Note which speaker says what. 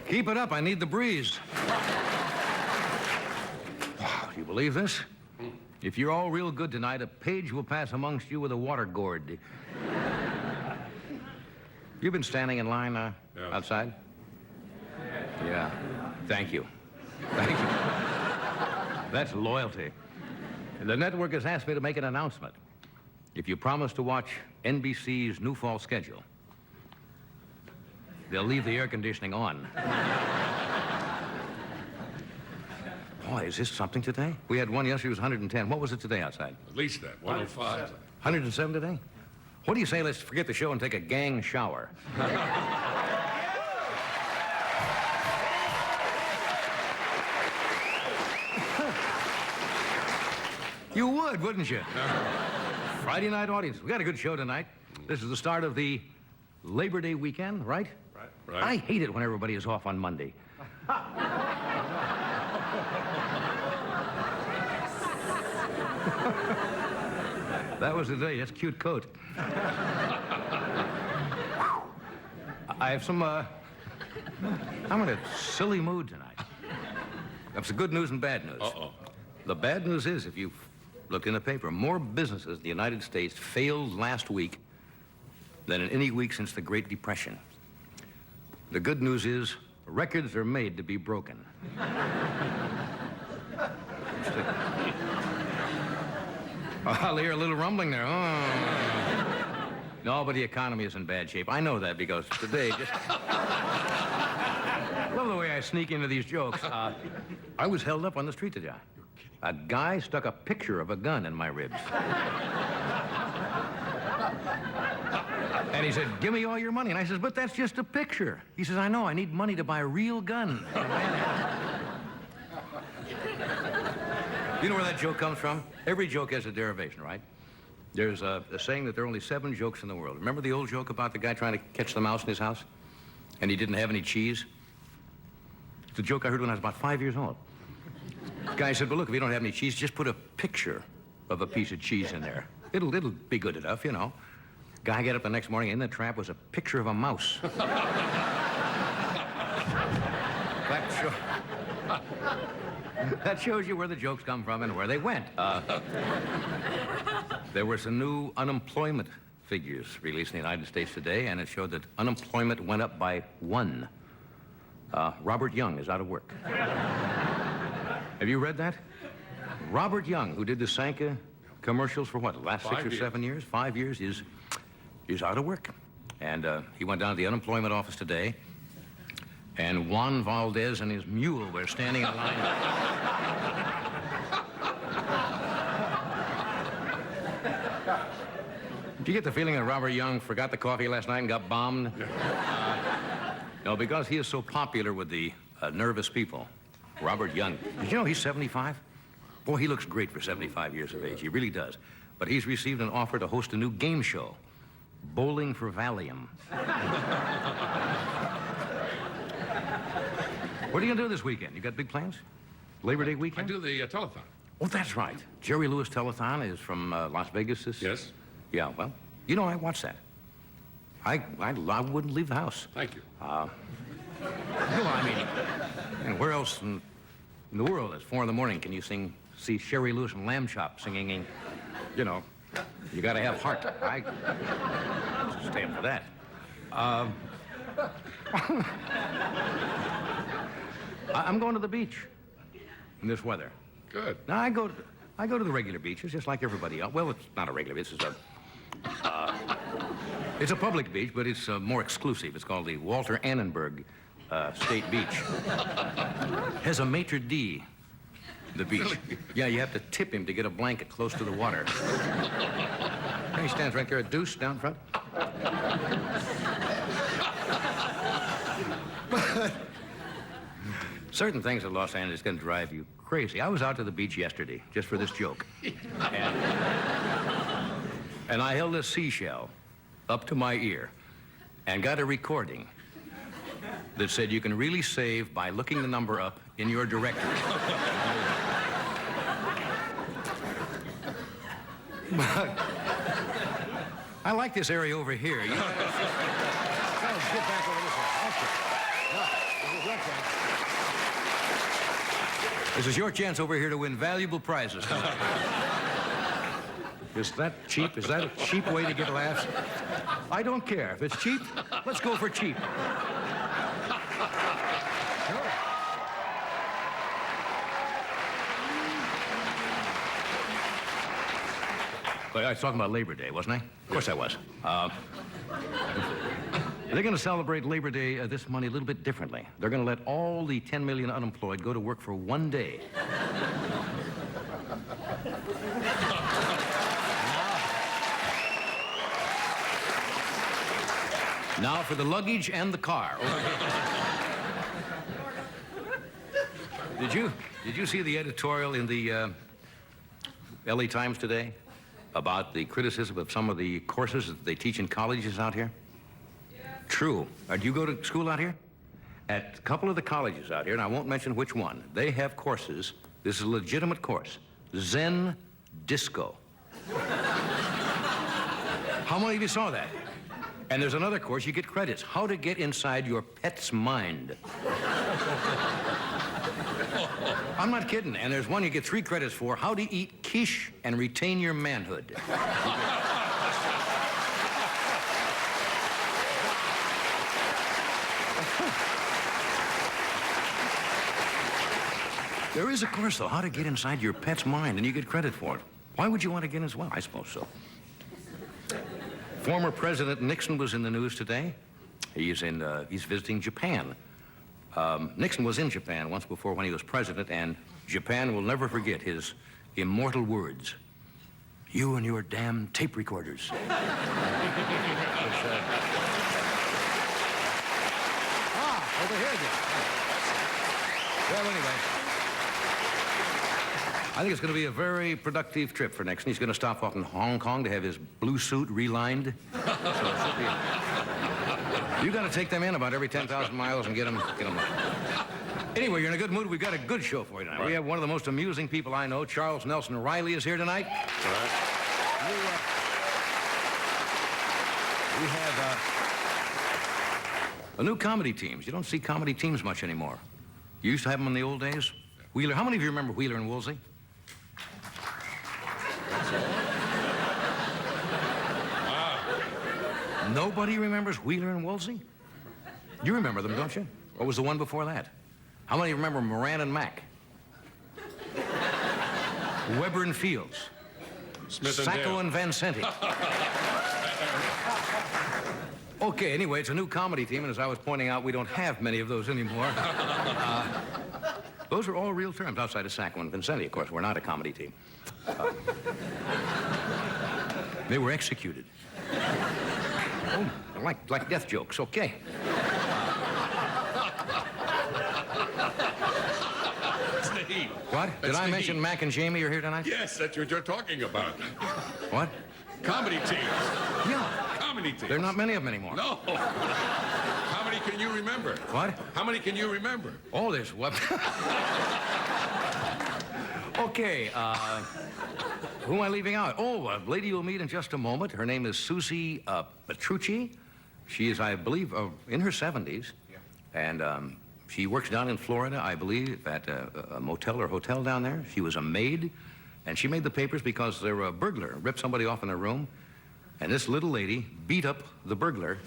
Speaker 1: Keep it up. I need the breeze. Wow, you believe this? If you're all real good tonight, a page will pass amongst you with a water gourd. You've been standing in line outside? Yeah. Thank you. Thank you. That's loyalty. The network has asked me to make an announcement. If you promise to watch NBC's new fall schedule, they'll leave the air conditioning on. Boy, is this something today? We had one yesterday, it was 110. What was it today outside?
Speaker 2: At least that, 105.
Speaker 1: 107 today? What do you say let's forget the show and take a gang shower? You would, wouldn't you? Friday night audience. We got a good show tonight. This is the start of the Labor Day weekend, right?
Speaker 2: Right.
Speaker 1: I hate it when everybody is off on Monday. That was the day. That's a cute coat. I have some, I'm in a silly mood tonight. That's the good news and bad news.
Speaker 2: Uh-oh.
Speaker 1: The bad news is, if you look in the paper, more businesses in the United States failed last week than in any week since the Great Depression. The good news is, records are made to be broken. I'll hear a little rumbling there. Oh. No, but the economy is in bad shape. I know that because today, just... Love the way I sneak into these jokes. I was held up on the street today. A guy stuck a picture of a gun in my ribs. And he said, give me all your money. And I says, but that's just a picture. He says, I know, I need money to buy a real gun. You know where that joke comes from? Every joke has a derivation, right? There's a saying that there are only 7 jokes in the world. Remember the old joke about the guy trying to catch the mouse in his house? And he didn't have any cheese? It's a joke I heard when I was about 5 years old. The guy said, well, look, if you don't have any cheese, just put a picture of a piece of cheese in there. It'll be good enough, you know. Guy got up the next morning, and in the trap was a picture of a mouse. That shows you where the jokes come from and where they went. There were some new unemployment figures released in the United States today, and it showed that unemployment went up by 1. Robert Young is out of work. Have you read that? Robert Young, who did the Sanka commercials for what, the last 6 or 7 years? 5 years, is out of work. And he went down to the unemployment office today, and Juan Valdez and his mule were standing in line. Did you get the feeling that Robert Young forgot the coffee last night and got bombed? No, because he is so popular with the nervous people. Robert Young. Did you know he's 75? Boy, he looks great for 75 years of age. He really does. But he's received an offer to host a new game show, Bowling for Valium. What are you going to do this weekend? You got big plans? Labor Day weekend?
Speaker 2: I do the telethon.
Speaker 1: Oh, that's right. Jerry Lewis Telethon is from Las Vegas.
Speaker 2: Yes.
Speaker 1: Yeah, well, you know, I watched that. I wouldn't leave the house.
Speaker 2: Thank you.
Speaker 1: Well, I mean, and where else in the world at 4 in the morning can you see Sherry Lewis and Lamb Chop singing, you know, you got to have heart. I stand for that. I'm going to the beach in this weather.
Speaker 2: Good.
Speaker 1: Now, I go to the regular beaches just like everybody else. Well, it's not a regular beach. It's a public beach, but it's more exclusive. It's called the Walter Annenberg State Beach. Has a maitre d', the beach.
Speaker 2: Really?
Speaker 1: Yeah, you have to tip him to get a blanket close to the water. And he stands right there, a deuce down front. But certain things in Los Angeles can drive you crazy. I was out to the beach yesterday, just for this joke. And I held a seashell up to my ear and got a recording that said you can really save by looking the number up in your directory. But I like this area over here. You know, get back over this way. Okay. This is your chance over here to win valuable prizes tonight. Is that cheap? Is that a cheap way to get laughs? I don't care. If it's cheap, let's go for cheap. But I was talking about Labor Day, wasn't I? Of course I was. They're going to celebrate Labor Day this money a little bit differently. They're going to let all the 10 million unemployed go to work for one day. Now for the luggage and the car. Did you see the editorial in the LA Times today about the criticism of some of the courses that they teach in colleges out here? True. Do you go to school out here? At a couple of the colleges out here, and I won't mention which one, they have courses. This is a legitimate course. Zen Disco. How many of you saw that? And there's another course, you get credits. How to get inside your pet's mind. I'm not kidding. And there's one you get 3 credits for, how to eat quiche and retain your manhood. There is a course, though, how to get inside your pet's mind, and you get credit for it. Why would you want to get in as well? I suppose so. Former President Nixon was in the news today. He's visiting Japan. Nixon was in Japan once before when he was president, and Japan will never forget his immortal words. You and your damn tape recorders. Over here again. Well, anyway. I think it's going to be a very productive trip for Nixon. He's going to stop off in Hong Kong to have his blue suit relined. You got to take them in about every 10,000 miles and get them up. Anyway, you're in a good mood. We've got a good show for you tonight. Right. We have one of the most amusing people I know. Charles Nelson Riley is here tonight.
Speaker 2: All right.
Speaker 1: We have a new comedy teams. You don't see comedy teams much anymore. You used to have them in the old days. Wheeler. How many of you remember Wheeler and Woolsey? Nobody remembers Wheeler and Woolsey? You remember them, don't you? What was the one before that? How many remember Moran and Mack? Weber and Fields.
Speaker 2: Smith and
Speaker 1: Sacco
Speaker 2: Dale.
Speaker 1: and Vancenti. Okay, anyway, it's a new comedy team, and as I was pointing out, we don't have many of those anymore. Those are all real terms outside of Sacco and Vincenti, of course. We're not a comedy team. They were executed. Oh, like death jokes, okay.
Speaker 2: Steve.
Speaker 1: What? Did
Speaker 2: That's
Speaker 1: I
Speaker 2: the
Speaker 1: mention
Speaker 2: heat.
Speaker 1: Mac and Jamie are here tonight?
Speaker 2: Yes, that's what you're talking about.
Speaker 1: What?
Speaker 2: Comedy teams.
Speaker 1: Yeah.
Speaker 2: Comedy teams.
Speaker 1: There are not many of them anymore.
Speaker 2: No. How many can you remember?
Speaker 1: What?
Speaker 2: How many can you remember?
Speaker 1: Oh, there's what? Okay, who am I leaving out? Oh, a lady you'll meet in just a moment. Her name is Susie Petrucci. She is, I believe, in her 70s. Yeah. And she works down in Florida, I believe, at a motel or hotel down there. She was a maid, and she made the papers because there were a burglar ripped somebody off in a room, and this little lady beat up the burglar.